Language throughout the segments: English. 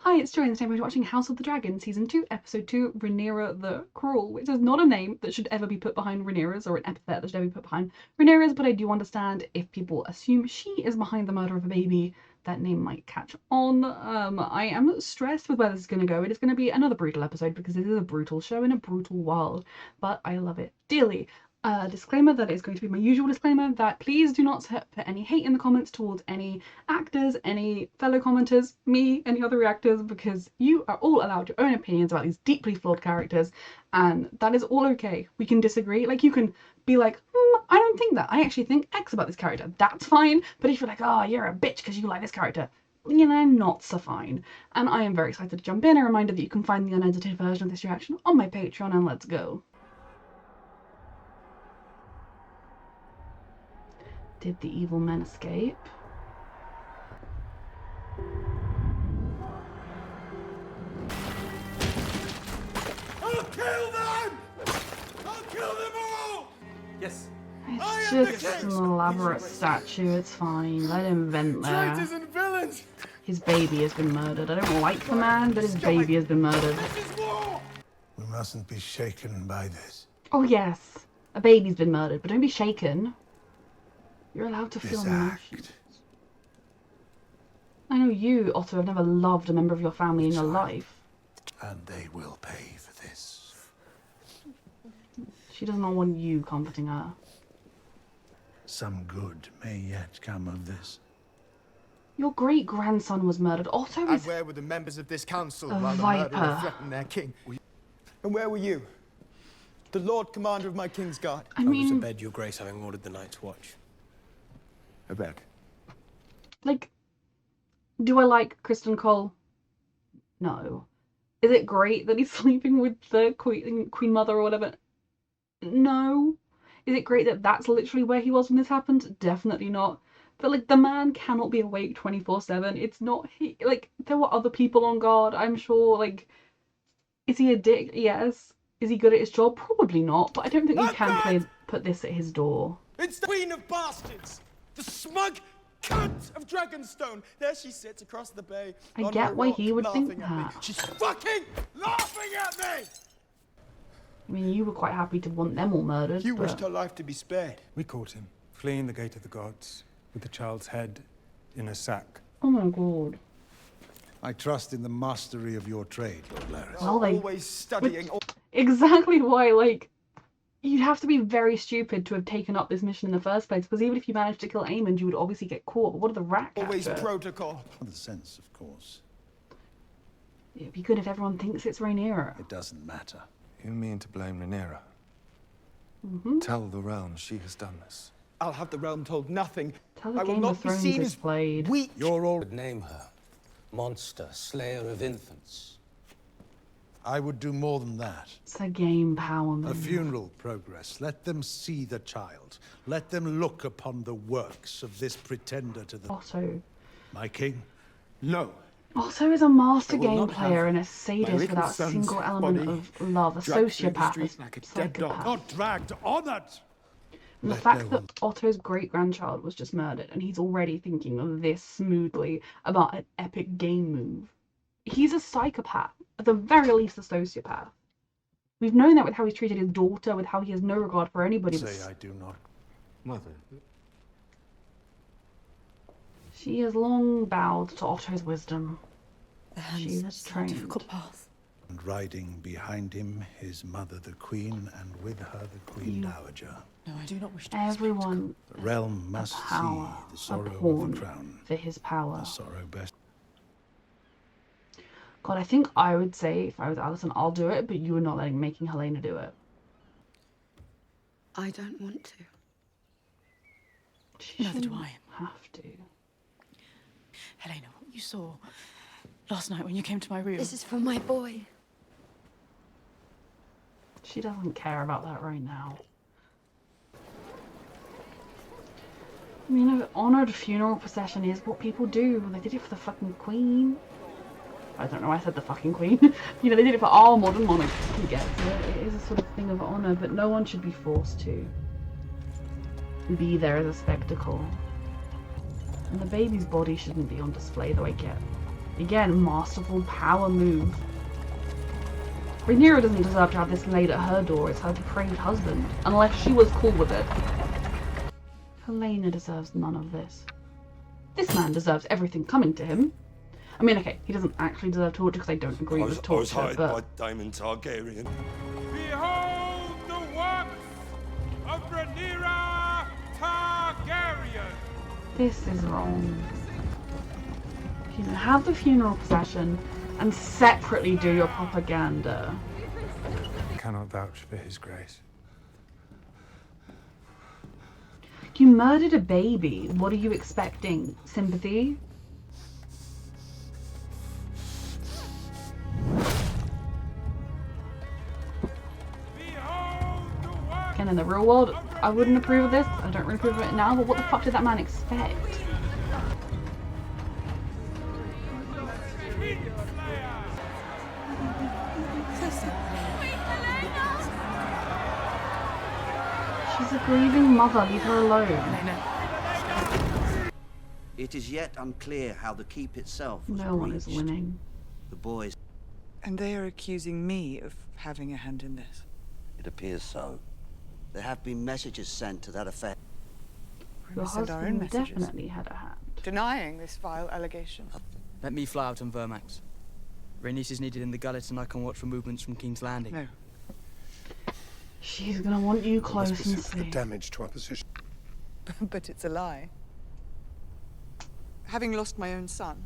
Hi, it's Joy, and today we're watching House of the Dragon, Season 2, Episode 2, Rhaenyra the Cruel, which is not a name that should ever be put behind Rhaenyra's, or an epithet that should ever be put behind Rhaenyra's, but I do understand if people assume she is behind the murder of a baby, that name might catch on. I am stressed with where this is going to go. It is going to be another brutal episode because it is a brutal show in a brutal world, but I love it dearly. Disclaimer that is going to be my usual disclaimer that please do not put any hate in the comments towards any actors, any fellow commenters, me, any other reactors, because you are all allowed your own opinions about these deeply flawed characters, and that is all okay. We can disagree. Like, you can be like, I don't think that. I actually think X about this character. That's fine. But if you're like, oh, you're a bitch because you like this character, you know, not so fine. And I am very excited to jump in. A reminder that you can find the unedited version of this reaction on my Patreon, and let's go. Did the evil men escape? I'll kill them! I'll kill them all! Yes. It's just an elaborate statue, it's fine. Let him vent there. Traitors and villains! His baby has been murdered. I don't like the man, but his baby has been murdered. This is war! We mustn't be shaken by this. Oh yes, a baby's been murdered, but don't be shaken. You're allowed to feel This emotions. act. I know you, Otto, have never loved a member of your family in your life. And they will pay for this. She does not want you comforting her. Some good may yet come of this. Your great-grandson was murdered. Otto And is where were the members of this council a while the viper. murderer threatened their king? And where were you? The Lord Commander of my King's Guard. I I was mean, abed, your grace, having ordered the night's watch. Abed. like, do I like Kristen Cole? No. Is it great that he's sleeping with the Queen Mother or whatever? No. Is it great that that's literally where he was when this happened? Definitely not. But, like, the man cannot be awake 24/7. It's not he. Like, there were other people on guard, I'm sure. Like, is he a dick? Yes. Is he good at his job? Probably not. But I don't think you can put this at his door. It's the Queen of Bastards! The smug cunt of Dragonstone! There she sits across the bay. I on get her why rock, he would think laughing at me. that. She's fucking laughing at me! I mean, you were quite happy to want them all murdered. You but... wished her life to be spared. We caught him, fleeing the gate of the gods, with the child's head in a sack. Oh my god. I trust in the mastery of your trade, Lord Larys. Well, they... Always studying. Exactly why, like, you'd have to be very stupid to have taken up this mission in the first place, because even if you managed to kill Aemond, you would obviously get caught. But what are the rat Always capture? protocol. The sense, of course. It'd be good if everyone thinks it's Rhaenyra. It doesn't matter. You mean to blame Rhaenyra? Tell the realm she has done this. I'll have the realm told nothing. Tell the I will Game not of be Thrones seen is as played. weak. You're all... Would name her monster, slayer of infants. I would do more than that. It's a game power move. A funeral progress. Let them see the child. Let them look upon the works of this pretender to the... Otto. My king? No. Otto is a master I will game not player have and a my sadist little without a son's single element body of love. A dragged through the sociopath, street a like a dead dog. psychopath. Not dragged, honored! And the Let fact no that one- Otto's great-grandchild was just murdered and he's already thinking of this smoothly about an epic game move. He's a psychopath. At the very least, a sociopath. We've known that with how he's treated his daughter, with how he has no regard for anybody. Say I do not. Mother. She has long bowed to Otto's wisdom. The hands She was is a trained. difficult path. And riding behind him, his mother the queen, and with her the queen dowager. No, I do not wish to. Everyone The realm must see power, the a sorrow of pawn the crown. for his power. A sorrow best. God, I think I would say, if I was Alison, I'll do it, but you are not making Helena do it. I don't want to. She Neither do shouldn't I. have to. Helena, what you saw last night when you came to my room. This is for my boy. She doesn't care about that right now. I mean, an honoured funeral procession is what people do. They did it for the fucking queen. I don't know why I said the fucking queen. You know, they did it for all modern monarchs. You get it. It is a sort of thing of honour, but no one should be forced to be there as a spectacle. And the baby's body shouldn't be on display, though I get Again, masterful power move. Rhaenyra doesn't deserve to have this laid at her door. It's her depraved husband. Unless she was cool with it. Helaena deserves none of this. This man deserves everything coming to him. I mean, okay, he doesn't actually deserve torture because I don't agree with torture, I was hired by but... Daemon Targaryen. Behold the works of Rhaenyra Targaryen! This is wrong. You can have the funeral procession and separately do your propaganda. I cannot vouch for his grace. You murdered a baby. What are you expecting? Sympathy? Again, in the real world, I wouldn't approve of this. I don't really approve of it now, but what the fuck did that man expect? She's a grieving mother. Leave her alone. It is yet unclear how the keep itself was No one is breached. winning. The boys. And they are accusing me of having a hand in this. It appears so. There have been messages sent to that effect. Your We sent our own husband messages. definitely had a hand. Denying this vile allegation. Let me fly out on Vermax. Rhaenys is needed in the gullet and I can watch for movements from King's Landing. No. She's gonna want you close Must be and sent for the see. damage to our position. But it's a lie. Having lost my own son,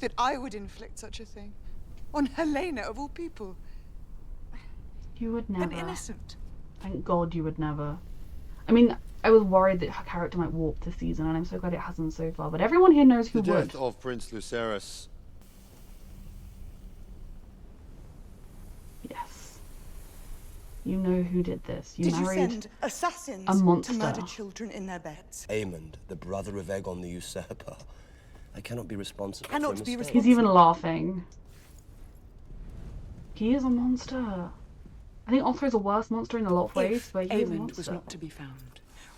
that I would inflict such a thing on Helaena of all people, You would an never. innocent. Thank God you would never. I mean, I was worried that her character might warp this season, and I'm so glad it hasn't so far. But everyone here knows who The would. death of Prince Lucerys. Yes. You know who did this. You Did you married send assassins a monster. to murder children in their beds? Aemond, the brother of Aegon the Usurper. I cannot be responsible Cannot for a be mistake. He's even laughing. He is a monster. I think Otto's a worse monster in a lot of ways, If but he's a Aemond monster. was not to be found,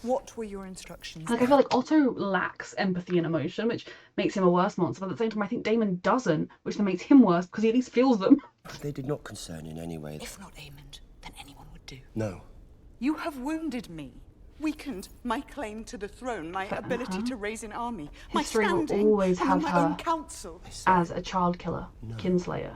what were your instructions? Like, I feel like Otto lacks empathy and emotion, which makes him a worse monster. But at the same time, I think Daemon doesn't, which then makes him worse because he at least feels them. They did not concern in any way. If not Aemond, then anyone would do. No. You have wounded me, weakened my claim to the throne, my ability to raise an army, my History will standing always among have my own her council. as a child killer, kinslayer.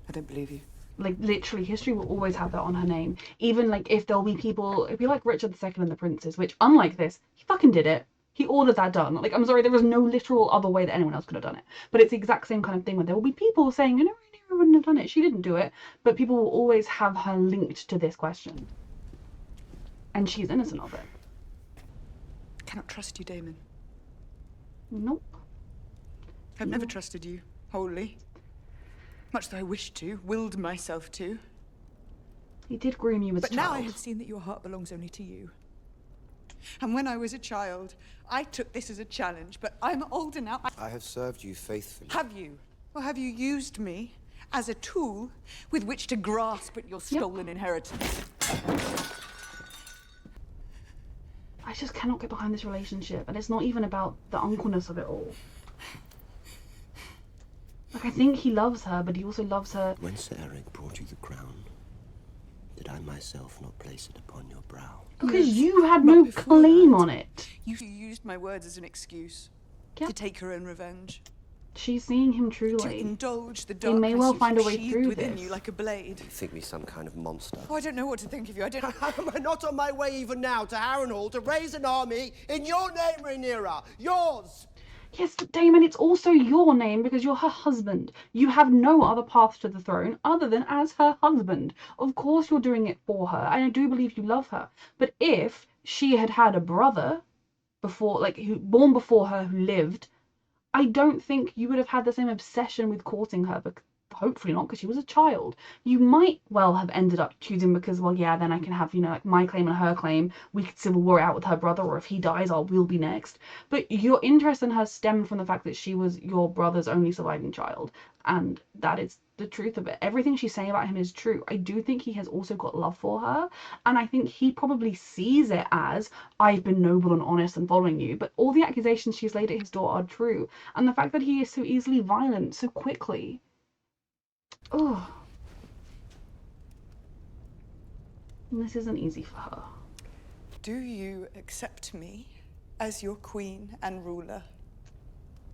I don't believe you. Like, literally, history will always have that on her name. Even, like, if there'll be people... It'd be like Richard II and the Princes, which, unlike this, he fucking did it. He ordered that done. Like, I'm sorry, there was no literal other way that anyone else could have done it. But it's the exact same kind of thing where there will be people saying, you know, Rhaenyra wouldn't have done it. She didn't do it. But people will always have her linked to this question. And she's innocent of it. I cannot trust you, Daemon. Nope. I've never trusted you, wholly. Much though I wished to, willed myself to. He did groom you as a But now I child. have seen that your heart belongs only to you. And when I was a child, I took this as a challenge, but I'm older now. I have served you faithfully. Have you? Or have you used me as a tool with which to grasp at your stolen inheritance? I just cannot get behind this relationship. And it's not even about the uncleness of it all. Like, I think he loves her, but he also loves her... When Sir Eric brought you the crown, did I myself not place it upon your brow? Because you had no claim on it. You used my words as an excuse Yep. to take your own revenge. She's seeing him To truly. indulge the He darkness may well you've find a way sheathed through within this. you like a blade. You think me some kind of monster? Oh, I don't know what to think of you. I don't. Am I not on my way even now to Harrenhal to raise an army in your name, Rhaenyra? Yours! Yes, but Daemon, it's also your name because you're her husband. You have no other path to the throne other than as her husband. Of course you're doing it for her, and I do believe you love her. But if she had had a brother before, like, who born before her who lived, I don't think you would have had the same obsession with courting her hopefully not, because she was a child. You might well have ended up choosing because, well, yeah, then I can have, you know, like my claim and her claim. We could civil war it out with her brother, or if he dies, we'll be next. But your interest in her stemmed from the fact that she was your brother's only surviving child. And that is the truth of it. Everything she's saying about him is true. I do think he has also got love for her. And I think he probably sees it as, I've been noble and honest and following you. But all the accusations she's laid at his door are true. And the fact that he is so easily violent so quickly. Oh. This isn't easy for her. Do you accept me as your queen and ruler?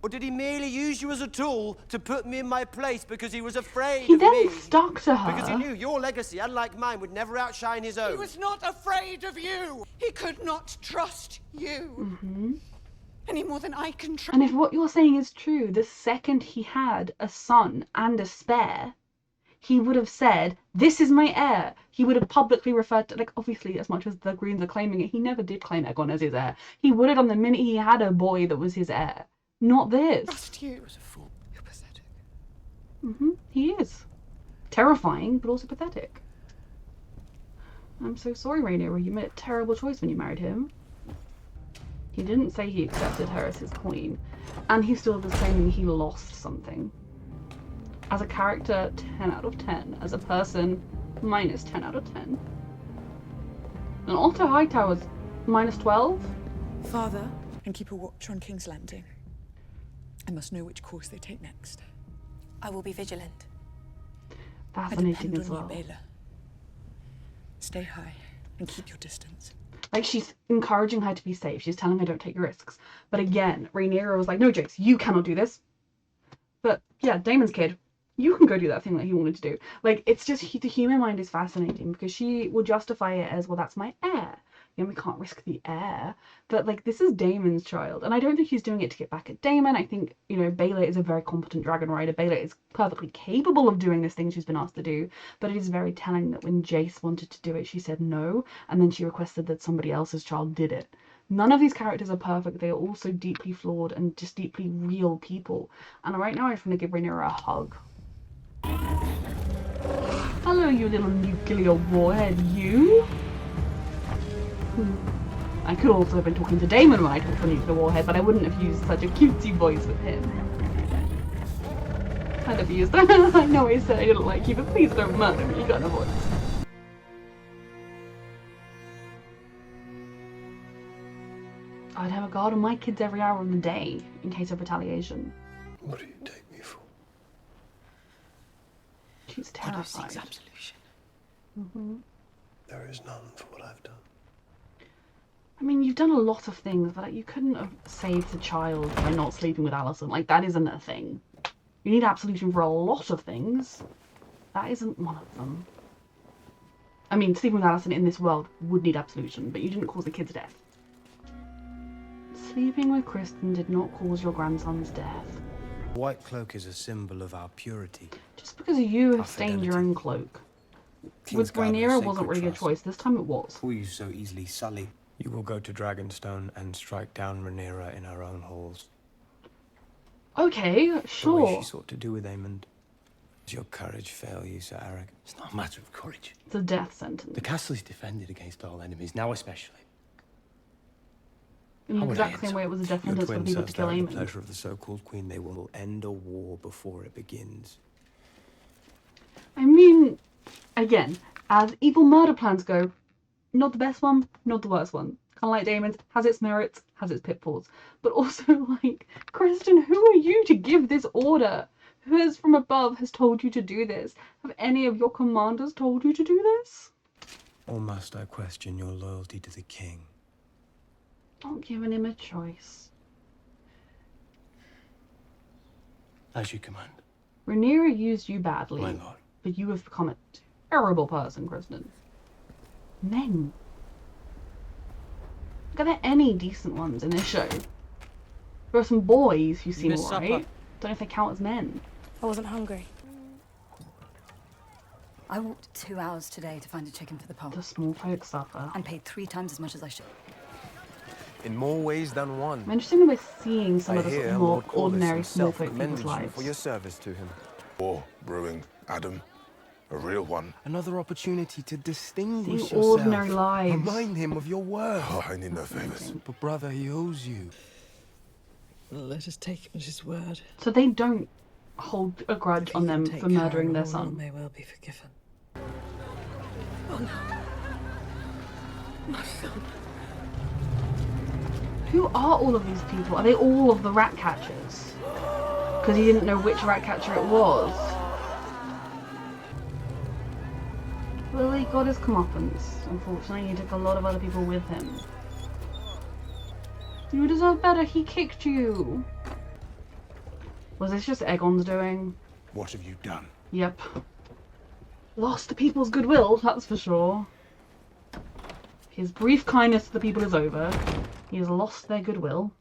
Or did he merely use you as a tool to put me in my place because he was afraid He of then me? stuck to her. Because he knew your legacy, unlike mine, would never outshine his own. He was not afraid of you. He could not trust you. Any more than I can trust. And if what you're saying is true, the second he had a son and a spare, he would have said, this is my heir. He would have publicly referred to, like, obviously, as much as the Greens are claiming it, he never did claim Aegon as his heir. He would have done the minute he had a boy that was his heir. Not this. Trust you. Was a fool. You're pathetic. He is. Terrifying, but also pathetic. I'm so sorry, Rhaenyra. You made a terrible choice when you married him. He didn't say he accepted her as his queen. And he still was claiming he lost something. As a character, 10 out of 10. As a person, minus 10 out of 10. And Otto Hightower's minus 12. Father, and keep a watch on King's Landing. I must know which course they take next. I will be vigilant. Fascinating as well. Baela. Stay high and keep your distance. Like, she's encouraging her to be safe. She's telling her don't take risks. But again, Rhaenyra was like, no, Jace, you cannot do this. But yeah, Daemon's kid, you can go do that thing that he wanted to do. Like, it's just, the human mind is fascinating because she will justify it as, well, that's my heir. You know, we can't risk the heir. But, like, this is Daemon's child. And I don't think he's doing it to get back at Daemon. I think, you know, Baela is a very competent dragon rider. Baela is perfectly capable of doing this thing she's been asked to do. But it is very telling that when Jace wanted to do it, she said no. And then she requested that somebody else's child did it. None of these characters are perfect. They are also deeply flawed and just deeply real people. And right now I just want to give Rhaenyra a hug. Hello, you little nuclear warhead, you! I could also have been talking to Daemon when I talked to nuclear warhead, but I wouldn't have used such a cutesy voice with him. I'd have used that. I know I said I didn't like you, but please don't murder me, kind of voice. I'd have a guard on my kids every hour of the day, in case of retaliation. What do you take me for? She's terrified. Seeks absolution. There is none for what I've done. I mean, you've done a lot of things, but like, you couldn't have saved the child by not sleeping with Alicent. Like, that isn't a thing. You need absolution for a lot of things. That isn't one of them. I mean, sleeping with Alicent in this world would need absolution, but you didn't cause the kid's death. Sleeping with Kristen did not cause your grandson's death. White cloak is a symbol of our purity. Just because you have Our stained your fidelity. own cloak. King's With Rhaenyra Guard wasn't sacred really a trust. choice. This time it was. Who you so easily sully? You will go to Dragonstone and strike down Rhaenyra in her own halls. Okay, The way sure. she sought to do with Aemond. Does your courage fail you, Sir Eric? It's not a matter of courage. It's a death sentence. The castle is defended against all enemies, now especially. In the How would I exact same way it was a death Your sentence for twin people to serves kill there at the Aemond. pleasure of the so-called queen. They will end a war before it begins. I mean, again, as evil murder plans go, not the best one, not the worst one. Unlike Daemon's, has its merits, has its pitfalls. But also, like, Kristen, who are you to give this order? Who has from above has told you to do this? Have any of your commanders told you to do this? Or must I question your loyalty to the king? Not giving him a choice. As you command. Rhaenyra used you badly, My lord. but you have become a terrible person, Kristen. Men. Are there any decent ones in this show? There are some boys who seem missed alright. supper. Don't know if they count as men. I wasn't hungry. I walked 2 hours today to find a chicken for the pub. The small folk suffer. And paid 3 times as much as I should. In more ways than one. I'm interested in we're seeing some I of the sort hear of more Lord Corlys ordinary small himself folk commended people's you lives. for your service to him. War brewing, Adam. A real one. Another opportunity to distinguish Seeing ordinary yourself. lives. Remind him of your worth. Oh, I need no favors. But brother, he owes you. Let us take him at his word. So they don't hold a grudge on them for murdering their son. May well be forgiven. Oh no. My son. Who are all of these people? Are they all of the rat catchers? Because he didn't know which rat catcher it was. Well, he got his comeuppance. Unfortunately, he took a lot of other people with him. You deserve better. He kicked you. Was this just Aegon's doing? What have you done? Yep. Lost the people's goodwill, that's for sure. His brief kindness to the people is over. He has lost their goodwill.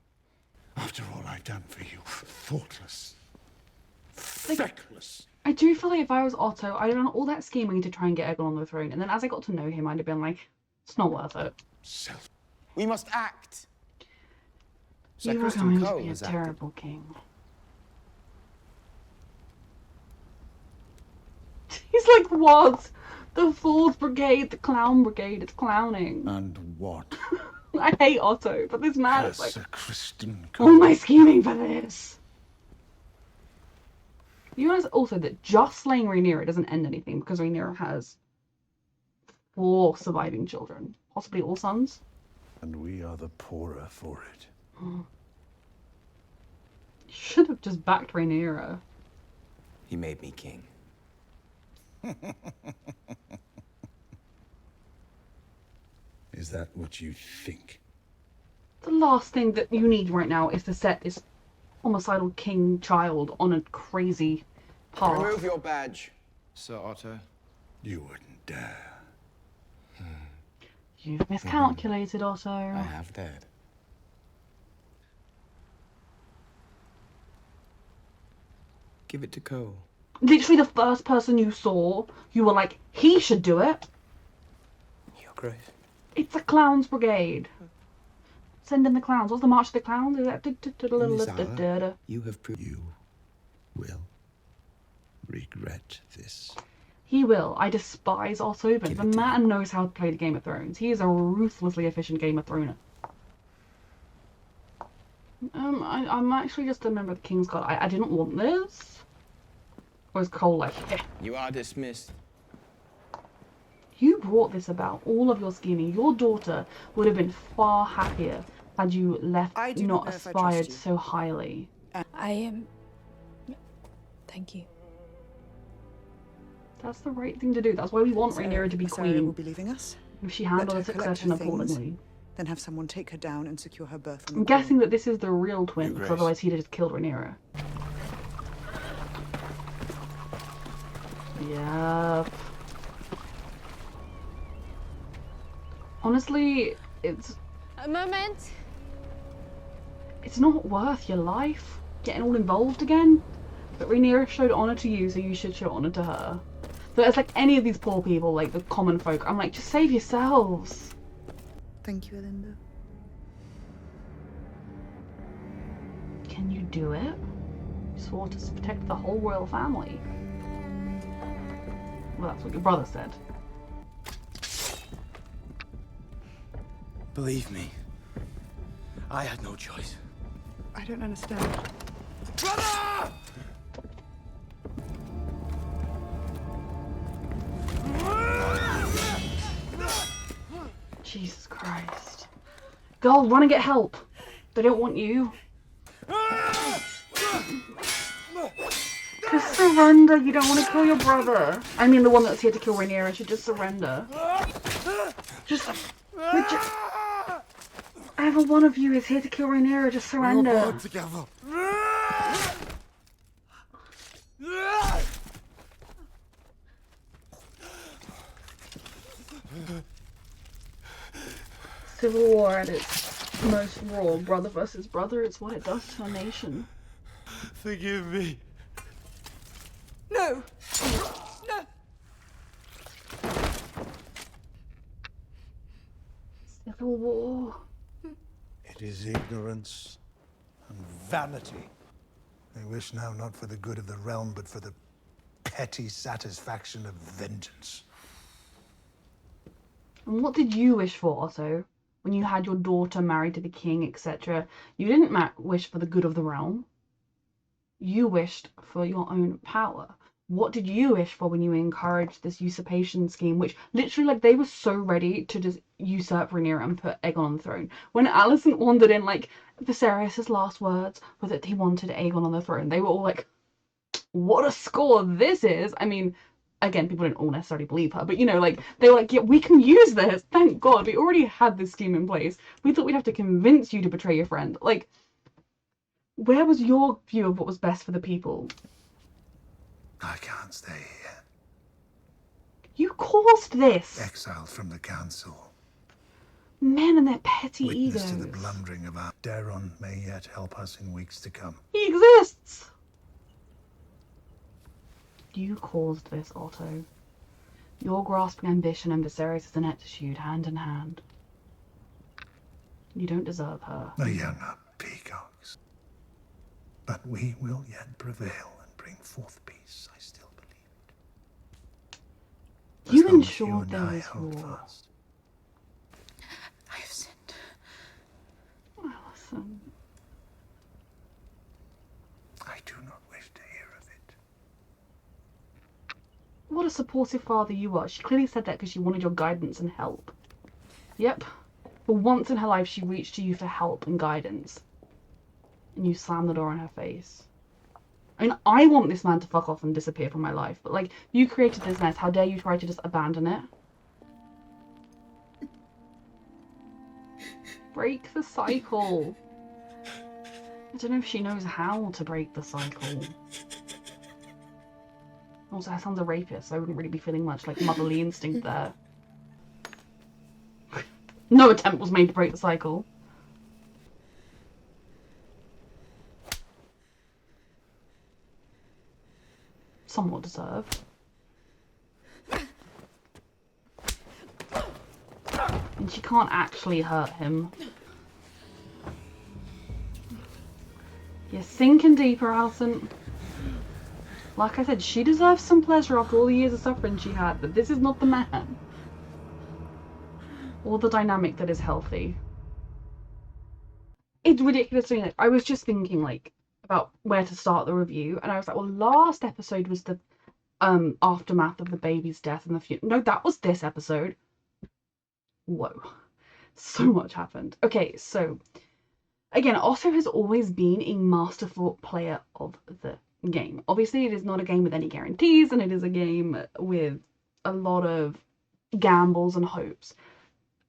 After all I've done for you, thoughtless, feckless. I do feel like if I was Otto, I'd have done all that scheming to try and get Aegon on the throne, and then as I got to know him, I'd have been like, it's not worth it. We must act. You are going to be a terrible king. He's like, what? The 4th Brigade, the Clown Brigade, it's clowning. And what? I hate Otto, but this man is like, Kristen. all my scheming for this. You realize also that just slaying Rhaenyra doesn't end anything, because Rhaenyra has 4 surviving children, possibly all sons. And we are the poorer for it. Should have just backed Rhaenyra. He made me king. Is that what you think? The last thing that you need right now is to set this homicidal king child on a crazy path. Remove your badge, Sir Otto. You wouldn't dare. You've miscalculated, Otto. I have dared. Give it to Cole. Literally the first person you saw, you were like, he should do it. Your Grace. It's a clowns brigade. Send in the clowns. What's the March of the Clowns? Is that You have proved You will regret this. He will. I despise Otto, but the man knows how to play the Game of Thrones. He is a ruthlessly efficient Game of Throner. I'm actually just a member of the King's Guard. I didn't want this. Or is Cole like, yeah. You are dismissed. You brought this about, all of your scheming. Your daughter would have been far happier had you left not aspired so highly. I am. Thank you. That's the right thing to do. That's why we want Rhaenyra to be queen. Will be leaving us. If she handled the succession appallingly. Then have someone take her down and secure her berth on the I'm guessing that this is the real twin, because otherwise he'd have just killed Rhaenyra. Yep. Honestly, it's... A moment. It's not worth your life, getting all involved again. But Rhaenyra showed honour to you, so you should show honour to her. So it's like any of these poor people, like the common folk, I'm like, just save yourselves. Thank you, Elinda. Can you do it? You swore to protect the whole royal family. Well, that's what your brother said. Believe me, I had no choice. I don't understand. Brother! Jesus Christ. Girl, run and get help. They don't want you. Just surrender. You don't want to kill your brother. I mean, the one that's here to kill Rhaenyra should just surrender. Just... Either one of you is here to kill Rhaenyra. Just surrender. We're both together. Civil war at its most raw. Brother versus brother. It's what it does to a nation. Forgive me. No! No! Civil war. It is ignorance and vanity. They wish now not for the good of the realm, but for the petty satisfaction of vengeance. And what did you wish for, Otto? When you had your daughter married to the king, etc., you didn't wish for the good of the realm. You wished for your own power. What did you wish for when you encouraged this usurpation scheme, which literally, like, they were so ready to just usurp Rhaenyra and put Aegon on the throne. When Alicent wandered in, like, Viserys' last words were that he wanted Aegon on the throne, they were all like, what a score this is! I mean, again, people didn't all necessarily believe her, but, you know, like, they were like, yeah, we can use this, thank God, we already had this scheme in place. We thought we'd have to convince you to betray your friend. Like, where was your view of what was best for the people? I can't stay here. You caused this! Exiled from the council. Men and their petty Witness egos. to the blundering of our Daron may yet help us in weeks to come. He exists! You caused this, Otto. Your grasping ambition and Viserys' ineptitude hand in hand. You don't deserve her. The young are peacocks. But we will yet prevail and bring forth peace, I still believe. You As long as ensured there and I was hold war. fast. I have sinned. Alicent. I do not wish to hear of it. What a supportive father you are. She clearly said that because she wanted your guidance and help. Yep. For once in her life, she reached to you for help and guidance. And you slammed the door in her face. I mean, I want this man to fuck off and disappear from my life, but, like, you created this mess. How dare you try to just abandon it? Break the cycle. I don't know if she knows how to break the cycle. Also, her son's a rapist, so I wouldn't really be feeling much like motherly instinct there. No attempt was made to break the cycle. Somewhat deserved. And she can't actually hurt him. You're sinking deeper, Alicent. Like I said, she deserves some pleasure after all the years of suffering she had, but this is not the man. Or the dynamic that is healthy. It's ridiculous to me. Like, I was just thinking, like, about where to start the review, and I was like, well, last episode was the aftermath of the baby's death and the funeral. No, that was this episode. Whoa. So much happened. Okay, so again, Otto has always been a masterful player of the game. Obviously, it is not a game with any guarantees, and it is a game with a lot of gambles and hopes.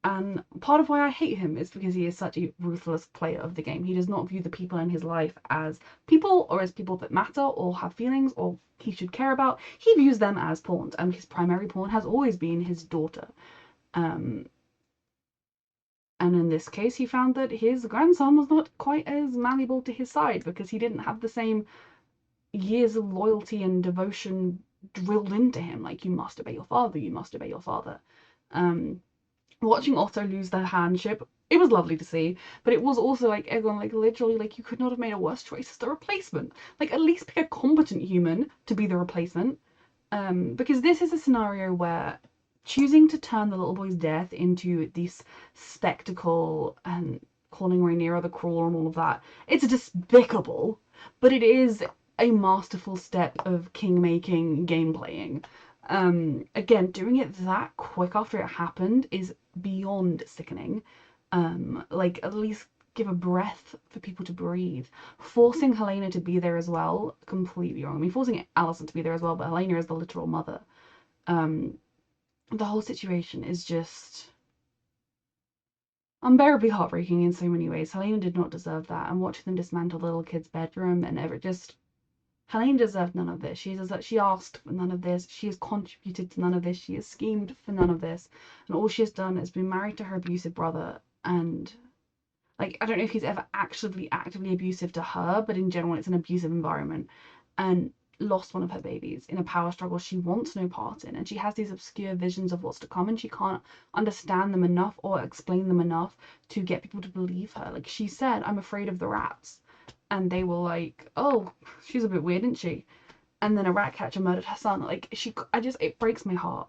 And part of why I hate him is because he is such a ruthless player of the game. He does not view the people in his life as people, or as people that matter or have feelings or he should care about. He views them as pawns, and his primary pawn has always been his daughter. And in this case, he found that his grandson was not quite as malleable to his side because he didn't have the same years of loyalty and devotion drilled into him. Like, you must obey your father, you must obey your father. Watching Otto lose their handship, it was lovely to see, but it was also like, Egon, like, literally, like, you could not have made a worse choice as the replacement. Like, at least pick a competent human to be the replacement. Because this is a scenario where choosing to turn the little boy's death into this spectacle and calling Rhaenyra the Cruel and all of that, it's despicable, but it is a masterful step of king-making game playing. Again, doing it that quick after it happened is beyond sickening. Like, at least give a breath for people to breathe. Forcing Helena to be there as well, completely wrong. I mean, forcing Alicent to be there as well, but Helena is the literal mother. The whole situation is just unbearably heartbreaking in so many ways. Helena did not deserve that, and watching them dismantle the little kid's bedroom and Helena deserved none of this. She asked for none of this. She has contributed to none of this. She has schemed for none of this. And all she has done is been married to her abusive brother. And, like, I don't know if he's ever actively abusive to her, but in general, it's an abusive environment. And lost one of her babies in a power struggle she wants no part in. And she has these obscure visions of what's to come, and she can't understand them enough or explain them enough to get people to believe her. Like, she said, I'm afraid of the rats. And they were like, oh, she's a bit weird, isn't she? and then a rat catcher murdered her son. Like, it breaks my heart.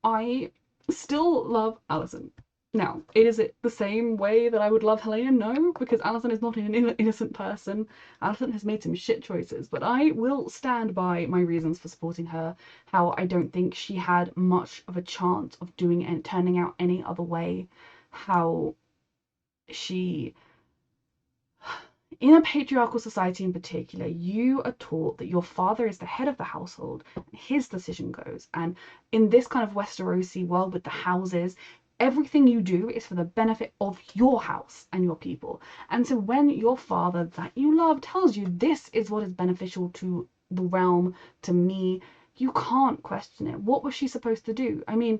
I still love Alicent. Now, is it the same way that I would love Helena? No, because Alicent is not an innocent person. Alicent has made some shit choices, but I will stand by my reasons for supporting her, how I don't think she had much of a chance of doing it and turning out any other way, how she... In a patriarchal society in particular, you are taught that your father is the head of the household, his decision goes, and in this kind of Westerosi world with the houses, everything you do is for the benefit of your house and your people. And so when your father that you love tells you this is what is beneficial to the realm, to me, you can't question it. What was she supposed to do? I mean,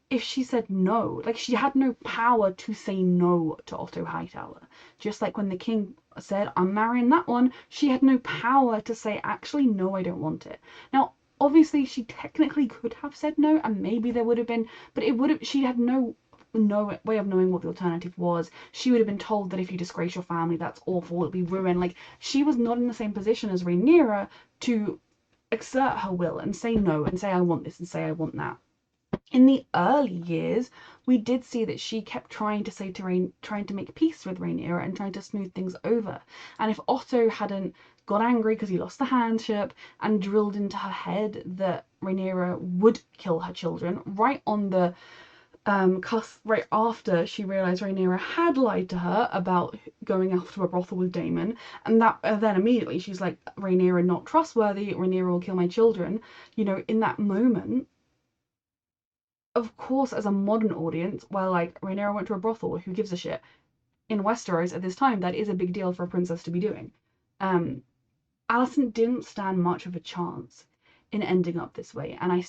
if she said no, like, she had no power to say no to Otto Hightower. Just like when the king said, I'm marrying that one, she had no power to say, actually, no, I don't want it. Now, obviously, she technically could have said no, and maybe there would have been, but she had no way of knowing what the alternative was. She would have been told that if you disgrace your family, that's awful, it'll be ruined. Like, she was not in the same position as Rhaenyra to exert her will and say no, and say I want this, and say I want that. In the early years, we did see that she kept trying to make peace with Rhaenyra and trying to smooth things over. And if Otto hadn't got angry because he lost the handship and drilled into her head that Rhaenyra would kill her children, right on the cusp, right after she realised Rhaenyra had lied to her about going off to a brothel with Daemon, and that then immediately she's like, Rhaenyra not trustworthy, Rhaenyra will kill my children. You know, in that moment, of course, as a modern audience, while like Rhaenyra went to a brothel, who gives a shit? In Westeros at this time, that is a big deal for a princess to be doing. Alicent didn't stand much of a chance in ending up this way, and I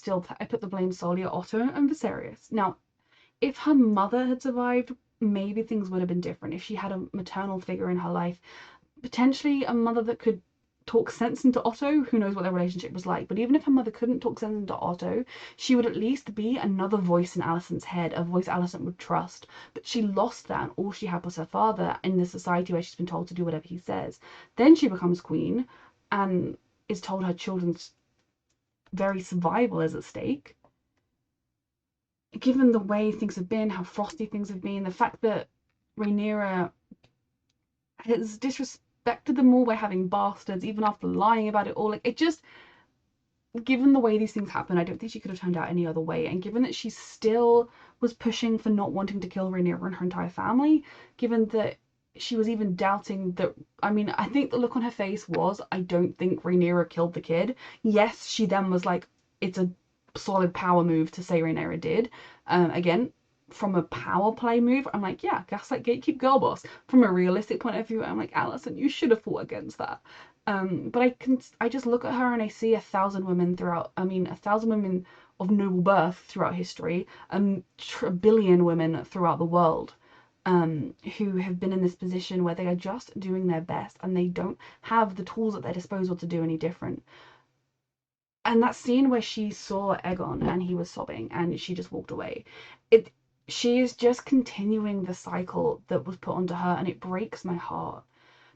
put the blame solely at Otto and Viserys. Now, if her mother had survived, maybe things would have been different. If she had a maternal figure in her life, potentially a mother that could talk sense into Otto, who knows what their relationship was like. But even if her mother couldn't talk sense into Otto, she would at least be another voice in Alicent's head, a voice Alicent would trust. But she lost that, and all she had was her father in this society where she's been told to do whatever he says. Then she becomes queen and is told her children's very survival is at stake. Given the way things have been, how frosty things have been, the fact that Rhaenyra has disrespected them all by having bastards, even after lying about it all. Like, it just, given the way these things happen, I don't think she could have turned out any other way. And given that she still was pushing for not wanting to kill Rhaenyra and her entire family, given that she was even doubting that, I mean, I think the look on her face was, I don't think Rhaenyra killed the kid. Yes, she then was like, it's a solid power move to say Rhaenyra did. Again, from a power play move, I'm like, yeah, gaslight, gatekeep, girl boss. From a realistic point of view, I'm like, Alicent, you should have fought against that. But I just look at her and I see 1,000 women throughout, 1,000 women of noble birth throughout history, a billion women throughout the world, who have been in this position where they are just doing their best and they don't have the tools at their disposal to do any different. And that scene where she saw Aegon and he was sobbing and she just walked away, she is just continuing the cycle that was put onto her, and it breaks my heart.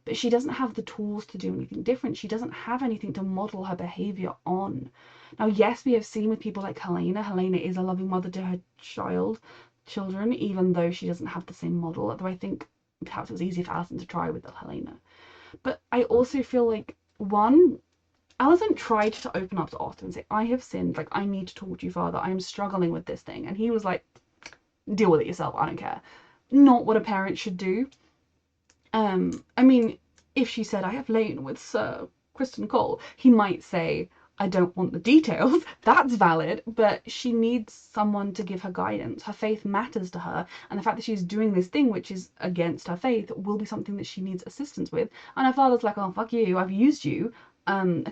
But she doesn't have the tools to do anything different. She doesn't have anything to model her behavior on. Now, yes, we have seen with people like Helena. Helena is a loving mother to her children, even though she doesn't have the same model. Although I think perhaps it was easier for Alicent to try with Helena. But I also feel like, one, Alicent tried to open up to Otto and say, I have sinned, like, I need to talk to you, father, I am struggling with this thing. And he was like, deal with it yourself, I don't care. Not what a parent should do. I mean, if she said, I have lain with Sir Criston Cole, he might say, I don't want the details. That's valid, but she needs someone to give her guidance. Her faith matters to her, and the fact that she's doing this thing which is against her faith will be something that she needs assistance with. And her father's like, oh, fuck you, I've used you.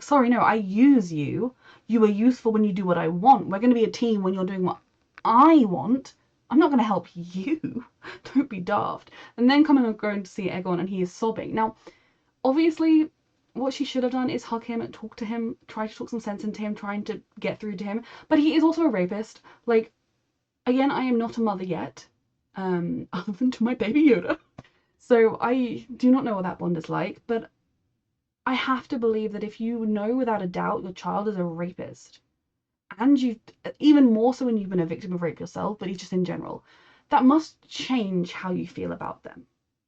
Sorry, no, I use you. You are useful when you do what I want. We're going to be a team when you're doing what I want. I'm not going to help you. Don't be daft. And then coming and going to see Aegon and he is sobbing. Now, obviously, what she should have done is hug him and talk to him, try to talk some sense into him, trying to get through to him. But he is also a rapist. Like, again, I am not a mother yet, other than to my baby Yoda. So I do not know what that bond is like, but I have to believe that if you know without a doubt your child is a rapist, and you've, even more so when you've been a victim of rape yourself, but just in general, that must change how you feel about them,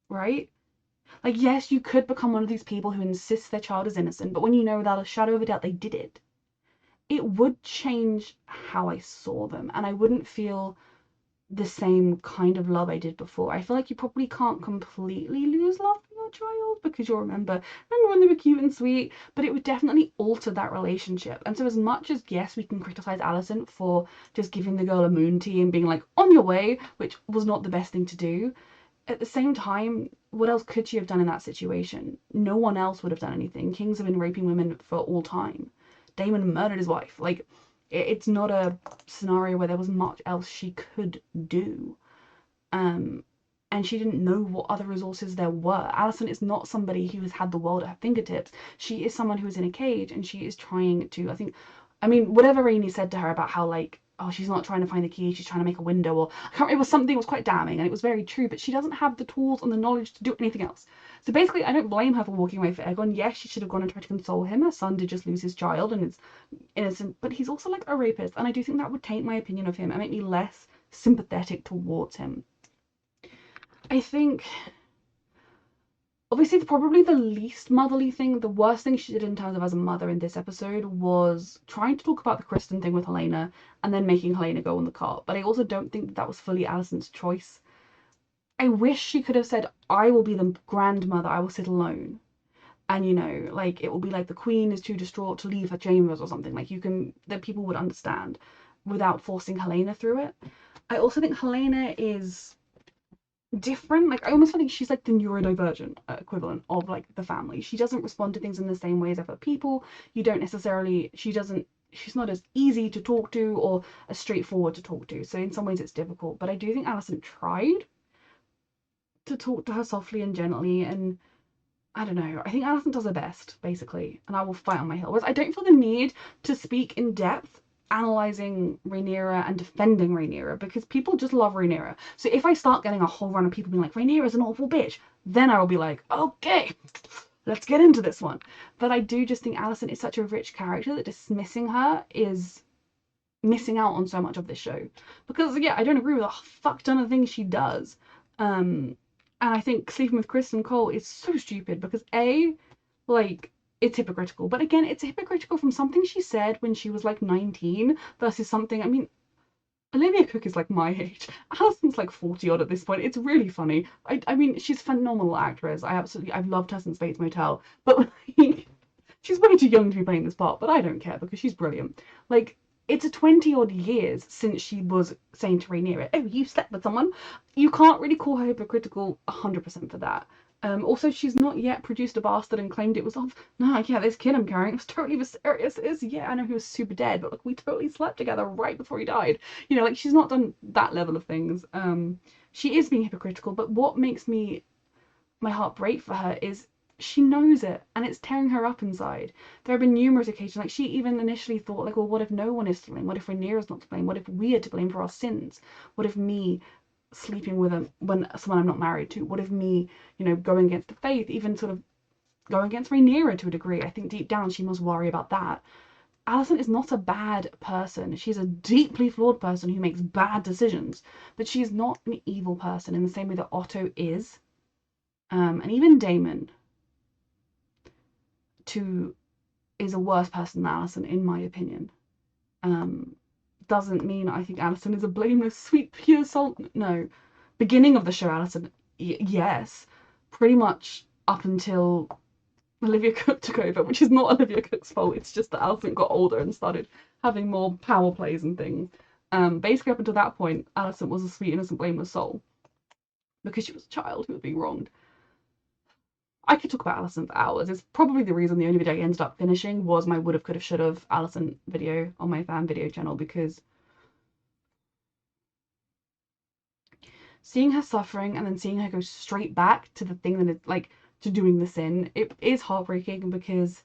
right? Like, yes, you could become one of these people who insists their child is innocent, but when you know without a shadow of a doubt they did it, it would change how I saw them, and I wouldn't feel the same kind of love I did before. I feel like you probably can't completely lose love for your child because you'll remember when they were cute and sweet, but it would definitely alter that relationship. And so as much as, yes, we can criticize Alicent for just giving the girl a moon tea and being like, on your way, which was not the best thing to do, at the same time, what else could she have done in that situation? No one else would have done anything. Kings have been raping women for all time. Daemon murdered his wife. Like, it's not a scenario where there was much else she could do. And she didn't know what other resources there were. Alicent is not somebody who has had the world at her fingertips. She is someone who is in a cage, and she is trying to, whatever Rhaenys said to her about how, like, oh, she's not trying to find the key, she's trying to make a window, or it was something that was quite damning, and it was very true, but she doesn't have the tools and the knowledge to do anything else. So basically, I don't blame her for walking away for Aegon. Yes, she should have gone and tried to console him. Her son did just lose his child and is innocent, but he's also like a rapist, and I do think that would taint my opinion of him and make me less sympathetic towards him. I think, obviously, probably the least motherly thing, the worst thing she did in terms of as a mother in this episode was trying to talk about the Kristen thing with Helaena and then making Helaena go on the cart. But I also don't think that was fully Alicent's choice. I wish she could have said, I will be the grandmother, I will sit alone. And, you know, like, it will be like the queen is too distraught to leave her chambers or something. Like, that people would understand without forcing Helaena through it. I also think Helaena is different. Like, I almost feel like she's like the neurodivergent equivalent of like the family. She doesn't respond to things in the same way as other people. She's not as easy to talk to or as straightforward to talk to. So in some ways it's difficult. But I do think Alicent tried to talk to her softly and gently, and I don't know. I think Alicent does her best, basically, and I will fight on my hill. Whereas I don't feel the need to speak in depth analysing Rhaenyra and defending Rhaenyra, because people just love Rhaenyra. So if I start getting a whole run of people being like, Rhaenyra's an awful bitch, then I will be like, okay, let's get into this one. But I do just think Alicent is such a rich character that dismissing her is missing out on so much of this show. Because, yeah, I don't agree with a fuck ton of things she does. And I think sleeping with Kristen Cole is so stupid because it's hypocritical. But again, it's hypocritical from something she said when she was like 19 versus something, Olivia Cook is like my age. Alicent's like 40 odd at this point. It's really funny. She's a phenomenal actress. I've loved her since Bates Motel. But like, she's way too young to be playing this part, but I don't care because she's brilliant. Like, it's a 20 odd years since she was saying to Rhaenyra, oh, you slept with someone. You can't really call her hypocritical 100% for that. Also, she's not yet produced a bastard and claimed it was of, no, yeah, this kid I'm carrying, it was totally Viserys. Yeah, I know he was super dead, but like, we totally slept together right before he died. You know, like, she's not done that level of things. She is being hypocritical, but what makes my heart break for her is she knows it, and it's tearing her up inside. There have been numerous occasions, like, she even initially thought, like, well, what if no one is to blame? What if Rhaenyra's not to blame? What if we are to blame for our sins? What if me sleeping with someone I'm not married to? What if me, going against the faith, even sort of going against Rhaenyra to a degree? I think deep down she must worry about that. Alicent is not a bad person. She's a deeply flawed person who makes bad decisions, but she is not an evil person in the same way that Otto is. And even Daemon is a worse person than Alicent, in my opinion. Doesn't mean I think Alicent is a blameless, sweet, pure soul. No. Beginning of the show, Alicent, yes. Pretty much up until Olivia Cook took over, which is not Olivia Cook's fault. It's just that Alicent got older and started having more power plays and things. Basically, up until that point, Alicent was a sweet, innocent, blameless soul. Because she was a child who was being wronged. I could talk about Alicent for hours. It's probably the reason the only video I ended up finishing was my would've, could've, should've Alicent video on my fan video channel, because seeing her suffering and then seeing her go straight back to the thing that is, like, to doing the sin, it is heartbreaking because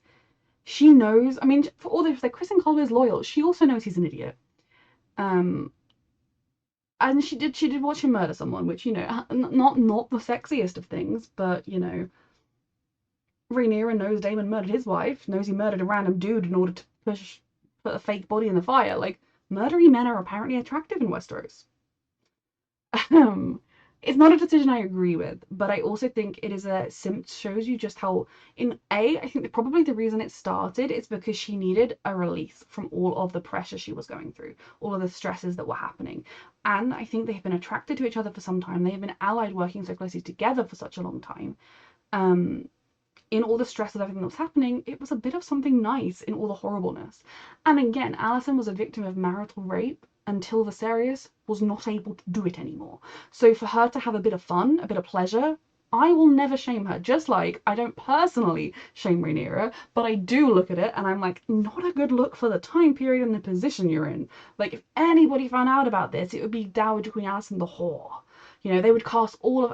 she knows, for all this, like, Kristen Cole is loyal. She also knows he's an idiot. And she did watch him murder someone, which, not the sexiest of things, but, Rhaenyra knows Daemon murdered his wife, knows he murdered a random dude in order to put a fake body in the fire. Like, murdery men are apparently attractive in Westeros. It's not a decision I agree with, but I also think it is shows you just how, I think that probably the reason it started is because she needed a release from all of the pressure she was going through, all of the stresses that were happening. And I think they've been attracted to each other for some time. They've been allied, working so closely together for such a long time. In all the stress of everything that was happening, it was a bit of something nice in all the horribleness. And again, Alicent was a victim of marital rape until Viserys was not able to do it anymore. So for her to have a bit of fun, a bit of pleasure, I will never shame her. Just like I don't personally shame Rhaenyra, but I do look at it and I'm like, not a good look for the time period and the position you're in. Like, if anybody found out about this, it would be Dowager Queen Alicent the whore. You know, they would cast all of,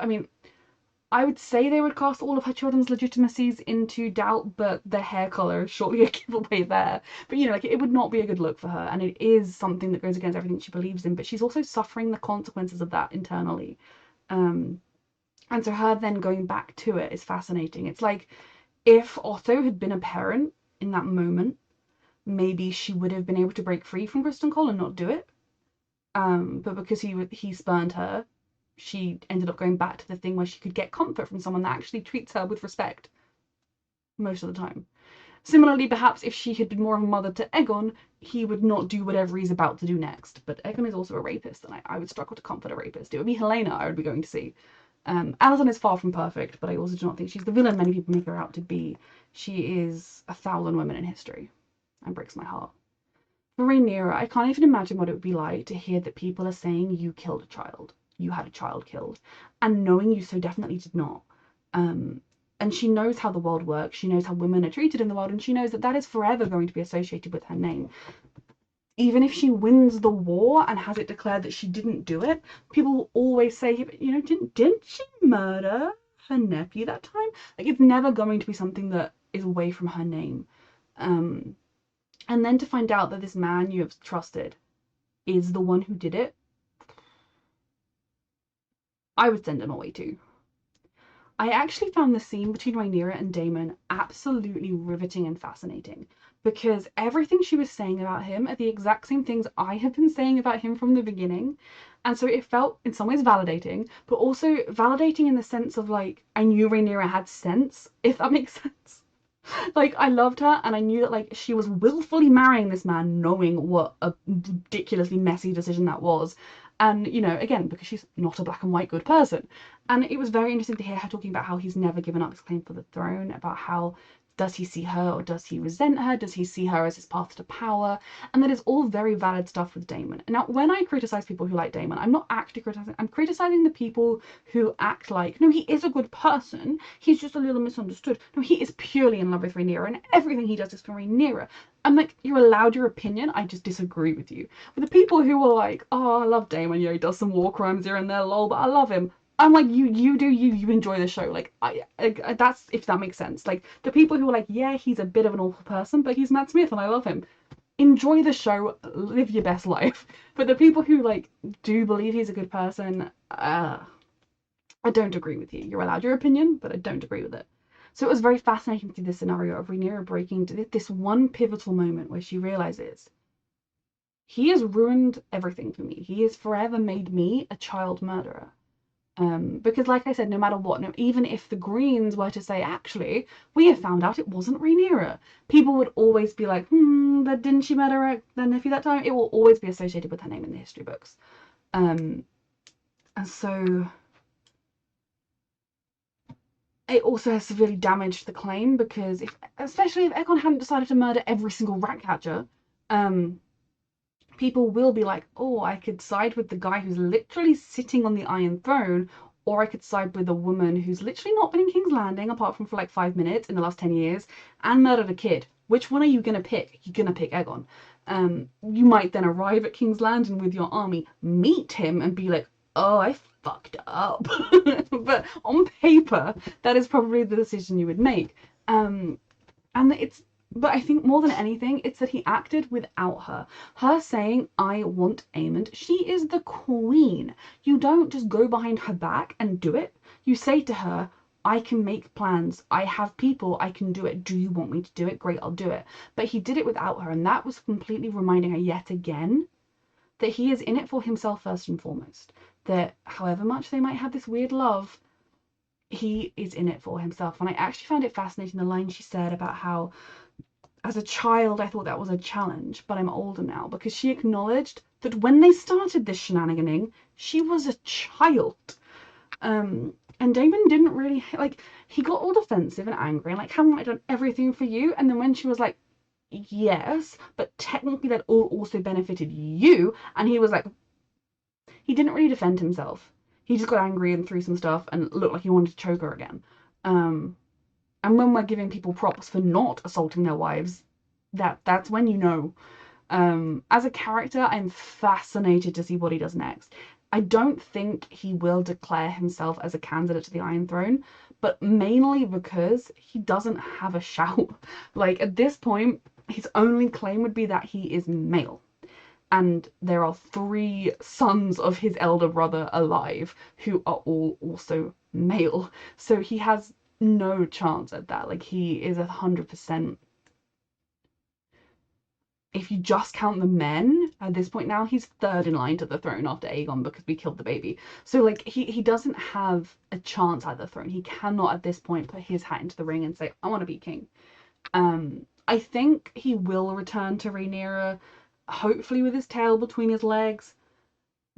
I would say they would cast all of her children's legitimacies into doubt, but their hair colour is surely a giveaway there. But, you know, like, it would not be a good look for her, and it is something that goes against everything she believes in, but she's also suffering the consequences of that internally. And so her then going back to it is fascinating. It's like, if Otto had been a parent in that moment, maybe she would have been able to break free from Kristen Cole and not do it. But because he spurned her, she ended up going back to the thing where she could get comfort from someone that actually treats her with respect most of the time. Similarly, perhaps if she had been more of a mother to Aegon, he would not do whatever he's about to do next. But Aegon is also a rapist, and I would struggle to comfort a rapist. It would be Helena I would be going to see. Alicent is far from perfect, but I also do not think she's the villain many people make her out to be. She is 1,000 women in history, and breaks my heart. For Rhaenyra, I can't even imagine what it would be like to hear that people are saying you killed a child. You had a child killed, and knowing you so definitely did not. And she knows how the world works, she knows how women are treated in the world, and she knows that that is forever going to be associated with her name. Even if she wins the war and has it declared that she didn't do it, people will always say, you know, didn't she murder her nephew that time? Like, it's never going to be something that is away from her name. And then to find out that this man you have trusted is the one who did it, I would send him away too. I actually found the scene between Rhaenyra and Daemon absolutely riveting and fascinating, because everything she was saying about him are the exact same things I have been saying about him from the beginning. And so it felt in some ways validating, but also validating in the sense of, like, I knew Rhaenyra had sense, if that makes sense. Like, I loved her, and I knew that, like, she was willfully marrying this man knowing what a ridiculously messy decision that was. And, you know, again, because she's not a black and white good person. And it was very interesting to hear her talking about how he's never given up his claim for the throne, about how, does he see her or does he resent her? Does he see her as his path to power? And that is all very valid stuff with Daemon. Now, when I criticize people who like Daemon, I'm not actually criticizing, I'm criticizing the people who act like, no, he is a good person, he's just a little misunderstood. No, he is purely in love with Rhaenyra, and everything he does is for Rhaenyra. I'm like, you're allowed your opinion, I just disagree with you. But the people who are like, oh, I love Daemon, you know, he does some war crimes here and there, lol, but I love him. I'm like, you do you enjoy the show. Like, I that's, if that makes sense. Like, the people who are like, yeah, he's a bit of an awful person, but he's Matt Smith and I love him. Enjoy the show, live your best life. But the people who, like, do believe he's a good person, I don't agree with you. You're allowed your opinion, but I don't agree with it. So it was very fascinating to see this scenario of Rhaenyra breaking to this one pivotal moment where she realizes, he has ruined everything for me. He has forever made me a child murderer. Because, like I said, no matter what, even if the Greens were to say, actually, we have found out it wasn't Rhaenyra, people would always be like, but didn't she murder their nephew that time? It will always be associated with her name in the history books. And so it also has severely damaged the claim, because especially if Aegon hadn't decided to murder every single ratcatcher, people will be like, oh, I could side with the guy who's literally sitting on the Iron Throne, or I could side with a woman who's literally not been in King's Landing apart from for like 5 minutes in the last 10 years and murdered a kid. Which one are you going to pick? You're going to pick Aegon. You might then arrive at King's Landing with your army, meet him and be like, oh, I fucked up. But on paper, that is probably the decision you would make. But I think more than anything, it's that he acted without her. Her saying, I want Aemond. She is the queen. You don't just go behind her back and do it. You say to her, I can make plans. I have people. I can do it. Do you want me to do it? Great, I'll do it. But he did it without her, and that was completely reminding her yet again that he is in it for himself first and foremost. That however much they might have this weird love, he is in it for himself. And I actually found it fascinating the line she said about how, as a child, I thought that was a challenge, but I'm older now, because she acknowledged that when they started this shenaniganing, she was a child. And Damon didn't really, like, he got all defensive and angry and like, haven't I done everything for you? And then when she was like, yes, but technically that all also benefited you, and he was like, he didn't really defend himself. He just got angry and threw some stuff and looked like he wanted to choke her again. And when we're giving people props for not assaulting their wives, that's when you know. As a character, I'm fascinated to see what he does next. I don't think he will declare himself as a candidate to the Iron Throne, but mainly because he doesn't have a shout. Like, at this point, his only claim would be that he is male. And there are 3 sons of his elder brother alive who are all also male. So he has no chance at that. Like, he is 100%. If you just count the men, at this point now, he's 3rd in line to the throne after Aegon because we killed the baby. So, like, he doesn't have a chance at the throne. He cannot, at this point, put his hat into the ring and say, I want to be king. I think he will return to Rhaenyra, hopefully with his tail between his legs.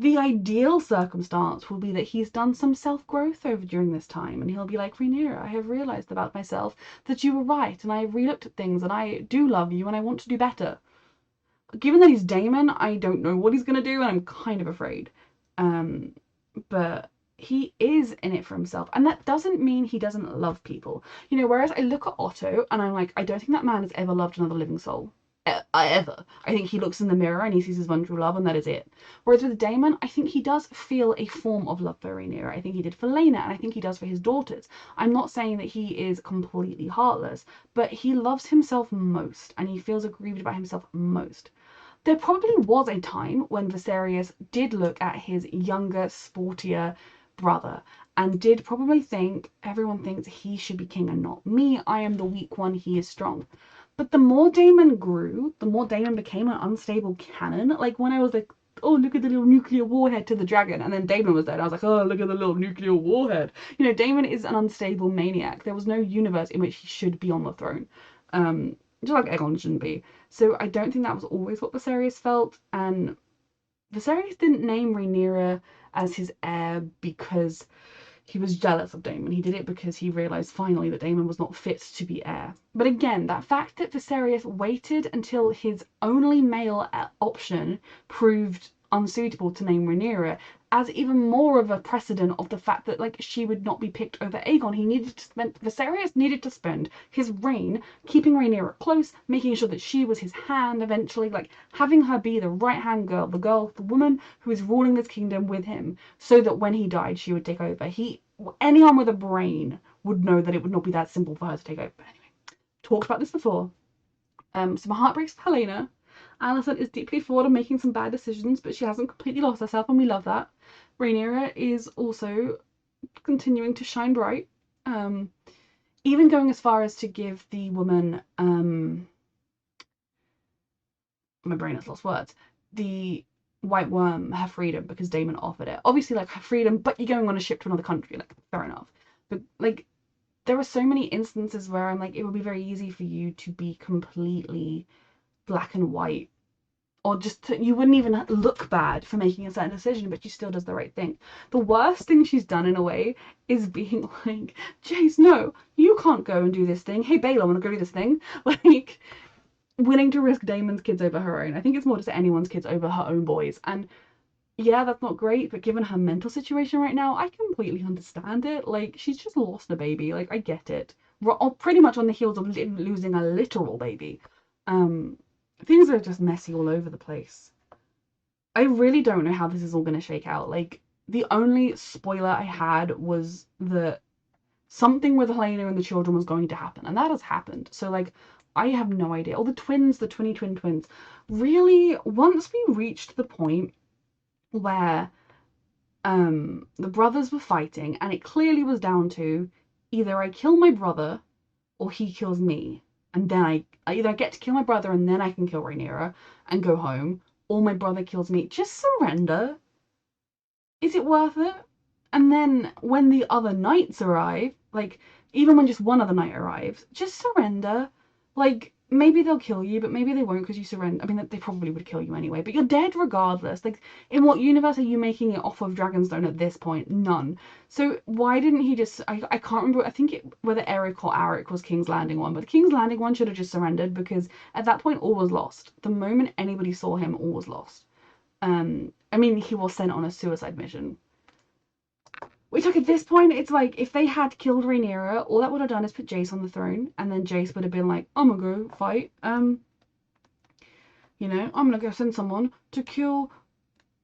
The ideal circumstance will be that he's done some self-growth over during this time, and he'll be like, Rhaenyra, I have realised about myself that you were right, and I have re-looked at things, and I do love you, and I want to do better. Given that he's Daemon, I don't know what he's going to do, and I'm kind of afraid. But he is in it for himself, and that doesn't mean he doesn't love people. You know, whereas I look at Otto, and I'm like, I don't think that man has ever loved another living soul. Ever. I think he looks in the mirror and he sees his one true love, and that is it. Whereas with Daemon, I think he does feel a form of love for Rhaenyra. I think he did for Laena, and I think he does for his daughters. I'm not saying that he is completely heartless, but he loves himself most, and he feels aggrieved about himself most. There probably was a time when Viserys did look at his younger, sportier brother and did probably think, everyone thinks he should be king and not me. I am the weak one, he is strong. But the more Daemon grew, the more Daemon became an unstable cannon. Like, when I was like, oh, look at the little nuclear warhead to the dragon, and then Daemon was there, and I was like, oh, look at the little nuclear warhead. You know, Daemon is an unstable maniac. There was no universe in which he should be on the throne. Just like Aegon shouldn't be. So I don't think that was always what Viserys felt, and Viserys didn't name Rhaenyra as his heir because he was jealous of Daemon. He did it because he realised finally that Daemon was not fit to be heir. But again, that fact that Viserys waited until his only male option proved unsuitable to name Rhaenyra as even more of a precedent of the fact that, like, she would not be picked over Aegon. Viserys needed to spend his reign keeping Rhaenyra close, making sure that she was his hand eventually, like having her be the right-hand girl, the woman who is ruling this kingdom with him, so that when he died, she would take over. Anyone with a brain would know that it would not be that simple for her to take over. But anyway, talked about this before. So my heart breaks for Helena. Alicent is deeply flawed and making some bad decisions, but she hasn't completely lost herself, and we love that. Rhaenyra is also continuing to shine bright, even going as far as to give the woman, my brain has lost words, the White Worm her freedom because Daemon offered it. Obviously, like, her freedom, but you're going on a ship to another country, like, fair enough. But, like, there are so many instances where I'm like, it would be very easy for you to be completely black and white, or just you wouldn't even look bad for making a certain decision, but she still does the right thing. The worst thing she's done, in a way, is being like, Jace, no, you can't go and do this thing. Hey, Baelor, wanna go do this thing? Like, willing to risk Daemon's kids over her own. I think it's more just anyone's kids over her own boys. And yeah, that's not great, but given her mental situation right now, I completely understand it. Like, she's just lost a baby. Like, I get it. Pretty much on the heels of losing a literal baby. Things are just messy all over the place. I really don't know how this is all going to shake out. Like, the only spoiler I had was that something with Helena and the children was going to happen, and that has happened. So, like, I have no idea. Or the twins, the twin twins. Really, once we reached the point where the brothers were fighting, and it clearly was down to either I kill my brother or he kills me, and then I either get to kill my brother and then I can kill Rhaenyra and go home, or my brother kills me. Just surrender. Is it worth it? And then when the other knights arrive, like, even when just one other knight arrives, just surrender. Like, maybe they'll kill you, but maybe they won't because you surrender. I mean, they probably would kill you anyway, but you're dead regardless. Like, in what universe are you making it off of Dragonstone at this point? None. So why didn't he just... I can't remember, I think whether Eric or Arik was King's Landing one, but the King's Landing one should have just surrendered, because at that point all was lost. The moment anybody saw him, all was lost. I mean, he was sent on a suicide mission. Which, like, at this point, it's like, if they had killed Rhaenyra, all that would have done is put Jace on the throne, and then Jace would have been like, I'm gonna go fight, you know, I'm gonna go send someone to kill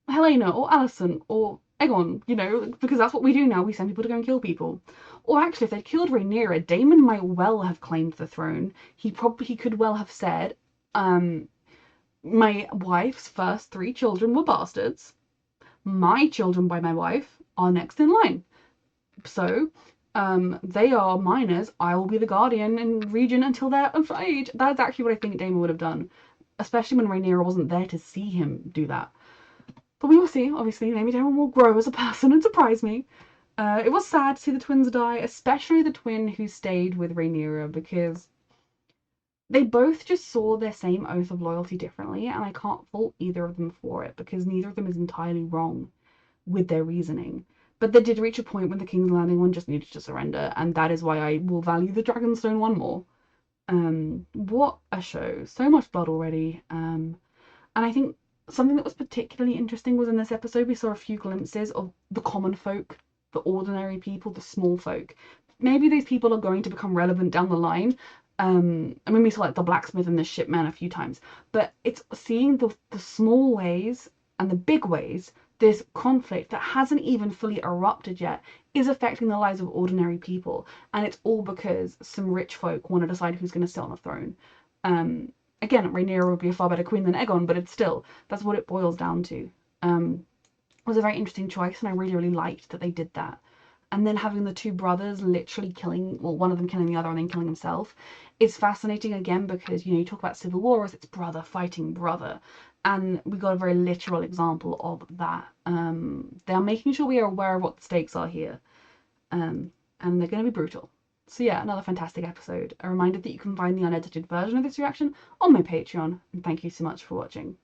Helena, or Alicent, or Aegon, you know, because that's what we do now, we send people to go and kill people. Or actually, if they'd killed Rhaenyra, Daemon might well have claimed the throne. He could well have said, my wife's first 3 children were bastards. My children by my wife are next in line. So, they are minors. I will be the guardian and regent until they're of age. That's actually what I think Daemon would have done. Especially when Rhaenyra wasn't there to see him do that. But we will see, obviously. Maybe Daemon will grow as a person and surprise me. It was sad to see the twins die, especially the twin who stayed with Rhaenyra, because they both just saw their same oath of loyalty differently, and I can't fault either of them for it, because neither of them is entirely wrong with their reasoning. But they did reach a point when the King's Landing one just needed to surrender, and that is why I will value the Dragonstone one more. What a show. So much blood already. And I think something that was particularly interesting was in this episode we saw a few glimpses of the common folk, the ordinary people, the small folk. Maybe these people are going to become relevant down the line. I mean, we saw like the blacksmith and the shipman a few times, but it's seeing the small ways and the big ways this conflict that hasn't even fully erupted yet is affecting the lives of ordinary people, and it's all because some rich folk want to decide who's going to sit on the throne. Again, Rhaenyra would be a far better queen than Aegon, but it's still, that's what it boils down to. It was a very interesting choice, and I really, really liked that they did that. And then having the 2 brothers literally killing, well, one of them killing the other and then killing himself, is fascinating again because, you know, you talk about civil war as it's brother fighting brother. And we got a very literal example of that. They're making sure we are aware of what the stakes are here. And they're going to be brutal. So yeah, another fantastic episode. A reminder that you can find the unedited version of this reaction on my Patreon. And thank you so much for watching.